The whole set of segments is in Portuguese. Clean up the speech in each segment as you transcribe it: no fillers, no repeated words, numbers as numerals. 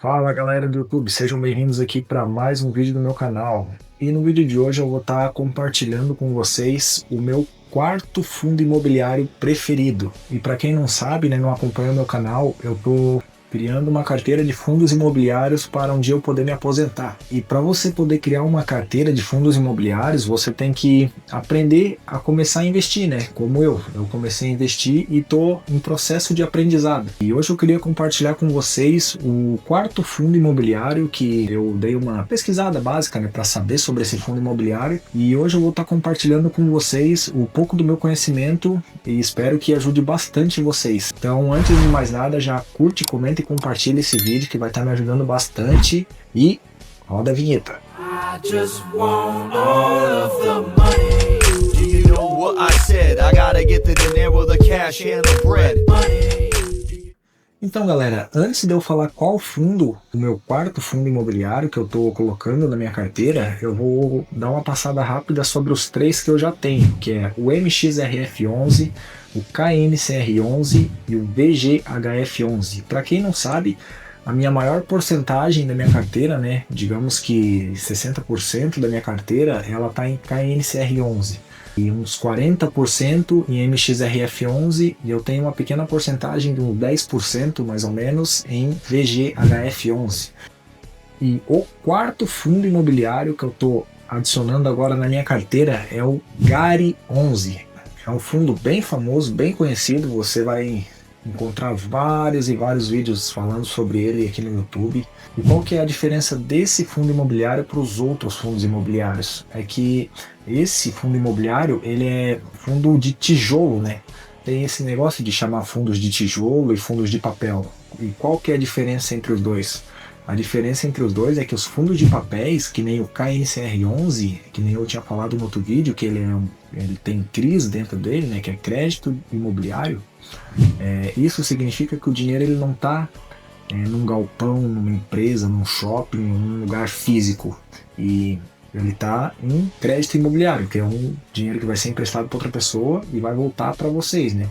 Fala galera do YouTube, sejam bem-vindos aqui para mais um vídeo do meu canal. E no vídeo de hoje eu vou estar compartilhando com vocês o meu quarto fundo imobiliário preferido. E para quem não sabe, né, não acompanha o meu canal, eu tô criando uma carteira de fundos imobiliários para um dia eu poder me aposentar. E para você poder criar uma carteira de fundos imobiliários, você tem que aprender a começar a investir, né? Como eu comecei a investir e tô em processo de aprendizado. E hoje eu queria compartilhar com vocês o quarto fundo imobiliário que eu dei uma pesquisada básica, né, para saber sobre esse fundo imobiliário. E hoje eu vou estar compartilhando com vocês um pouco do meu conhecimento e espero que ajude bastante vocês. Então, antes de mais nada, já curte, comenta e compartilha esse vídeo que vai estar me ajudando bastante e roda a vinheta. I just want all of the money. Do you know what I said? I gotta get the dinero, the cash and the bread. Então galera, antes de eu falar qual fundo, o meu quarto fundo imobiliário que eu estou colocando na minha carteira, eu vou dar uma passada rápida sobre os três que eu já tenho, que é o MXRF11, o KNCR11 e o VGHF11. Para quem não sabe, a minha maior porcentagem da minha carteira, né, digamos que 60% da minha carteira, ela está em KNCR11. E uns 40% em MXRF11 e eu tenho uma pequena porcentagem de uns 10% mais ou menos em VGHF11. E o quarto fundo imobiliário que eu estou adicionando agora na minha carteira é o GARI11. É um fundo bem famoso, bem conhecido, você vai encontrar vários e vários vídeos falando sobre ele aqui no YouTube. E qual que é a diferença desse fundo imobiliário para os outros fundos imobiliários? É que esse fundo imobiliário, ele é fundo de tijolo, né? Tem esse negócio de chamar fundos de tijolo e fundos de papel. E qual que é a diferença entre os dois? A diferença entre os dois é que os fundos de papéis, que nem o KNCR11, que nem eu tinha falado no outro vídeo, que ele tem CRIs dentro dele, né, que é crédito imobiliário, isso significa que o dinheiro ele não está num galpão, numa empresa, num shopping, num lugar físico, e ele está em crédito imobiliário, que é um dinheiro que vai ser emprestado para outra pessoa e vai voltar para vocês, né?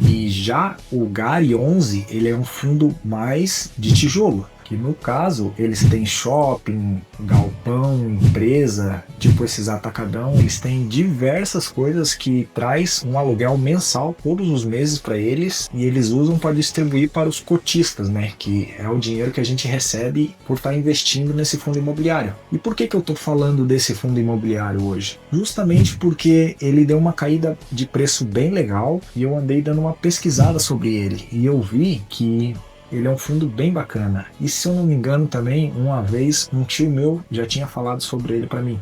E já o GARI11, ele é um fundo mais de tijolo, que no caso eles têm shopping, galpão, empresa, tipo esses atacadão, eles têm diversas coisas que traz um aluguel mensal todos os meses para eles e eles usam para distribuir para os cotistas, né, que é o dinheiro que a gente recebe por estar investindo nesse fundo imobiliário. E por que eu estou falando desse fundo imobiliário hoje? Justamente porque ele deu uma caída de preço bem legal e eu andei dando uma pesquisada sobre ele e eu vi que ele é um fundo bem bacana. E se eu não me engano também, uma vez um tio meu já tinha falado sobre ele para mim.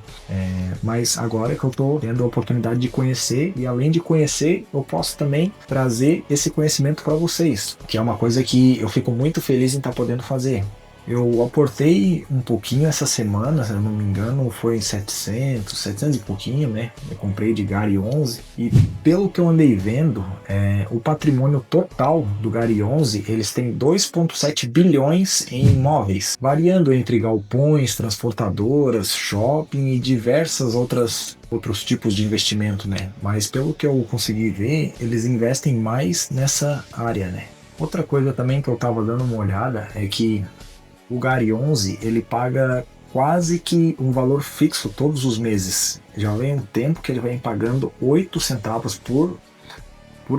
Mas agora que eu estou tendo a oportunidade de conhecer, e além de conhecer, eu posso também trazer esse conhecimento para vocês, que é uma coisa que eu fico muito feliz em estar podendo fazer. Eu aportei um pouquinho essa semana, se eu não me engano, foi em 700 e pouquinho, né? Eu comprei de GARI11 e pelo que eu andei vendo, o patrimônio total do GARI11, eles têm 2,7 bilhões em imóveis, variando entre galpões, transportadoras, shopping e diversas outros tipos de investimento, né? Mas pelo que eu consegui ver, eles investem mais nessa área, né? Outra coisa também que eu tava dando uma olhada é que o GARI11, ele paga quase que um valor fixo todos os meses. Já vem um tempo que ele vem pagando 8 centavos por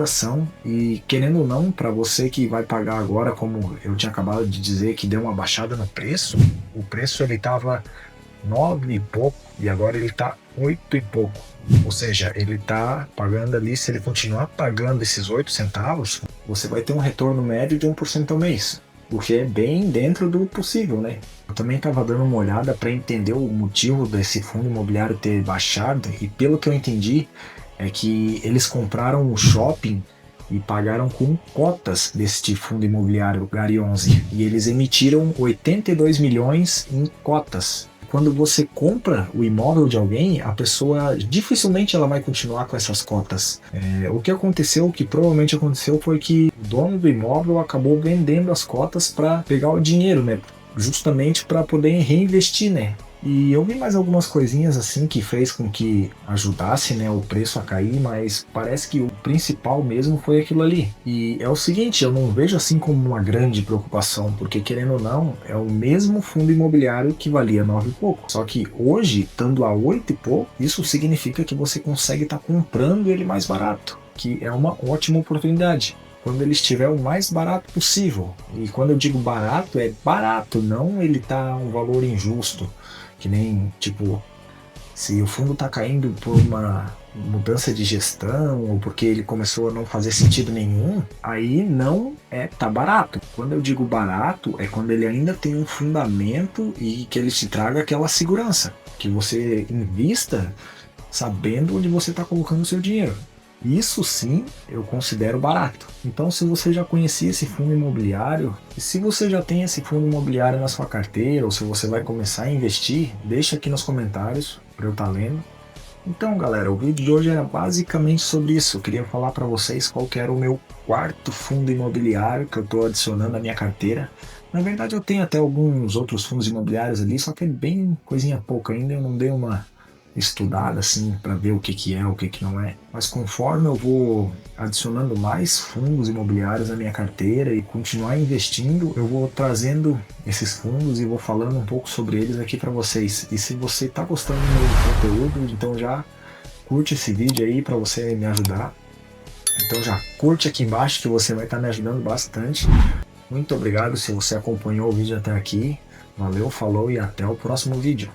ação e, querendo ou não, para você que vai pagar agora, como eu tinha acabado de dizer que deu uma baixada no preço, o preço ele estava 9 e pouco e agora ele está 8 e pouco. Ou seja, ele está pagando ali, se ele continuar pagando esses 8 centavos, você vai ter um retorno médio de 1% ao mês. O que é bem dentro do possível, né? Eu também estava dando uma olhada para entender o motivo desse fundo imobiliário ter baixado e pelo que eu entendi é que eles compraram o shopping e pagaram com cotas deste fundo imobiliário GARI11 e eles emitiram 82 milhões em cotas. Quando você compra o imóvel de alguém, a pessoa dificilmente ela vai continuar com essas cotas. O que aconteceu, o que provavelmente aconteceu foi que o dono do imóvel acabou vendendo as cotas para pegar o dinheiro, né? Justamente para poder reinvestir, né? E eu vi mais algumas coisinhas assim que fez com que ajudasse, né, o preço a cair, mas parece que o principal mesmo foi aquilo ali. E é o seguinte, eu não vejo assim como uma grande preocupação, porque querendo ou não, é o mesmo fundo imobiliário que valia 9 e pouco. Só que hoje, estando a 8 e pouco, isso significa que você consegue estar comprando ele mais barato, que é uma ótima oportunidade quando ele estiver o mais barato possível. E quando eu digo barato, é barato, não ele tá um valor injusto. Que nem, tipo, se o fundo está caindo por uma mudança de gestão ou porque ele começou a não fazer sentido nenhum, aí não é tá barato. Quando eu digo barato, é quando ele ainda tem um fundamento e que ele te traga aquela segurança, que você invista sabendo onde você está colocando o seu dinheiro. Isso sim eu considero barato. Então, se você já conhecia esse fundo imobiliário, e se você já tem esse fundo imobiliário na sua carteira, ou se você vai começar a investir, deixa aqui nos comentários para eu estar lendo. Então, galera, o vídeo de hoje era basicamente sobre isso. Eu queria falar para vocês qual que era o meu quarto fundo imobiliário que eu estou adicionando à minha carteira. Na verdade, eu tenho até alguns outros fundos imobiliários ali, só que é bem coisinha pouca ainda. Eu não dei uma estudada assim para ver o que que é, o que que não é. Mas conforme eu vou adicionando mais fundos imobiliários na minha carteira e continuar investindo, eu vou trazendo esses fundos e vou falando um pouco sobre eles aqui para vocês. E se você está gostando do meu conteúdo, então já curte esse vídeo aí para você me ajudar. Então já curte aqui embaixo que você vai estar me ajudando bastante. Muito obrigado se você acompanhou o vídeo até aqui. Valeu, falou e até o próximo vídeo.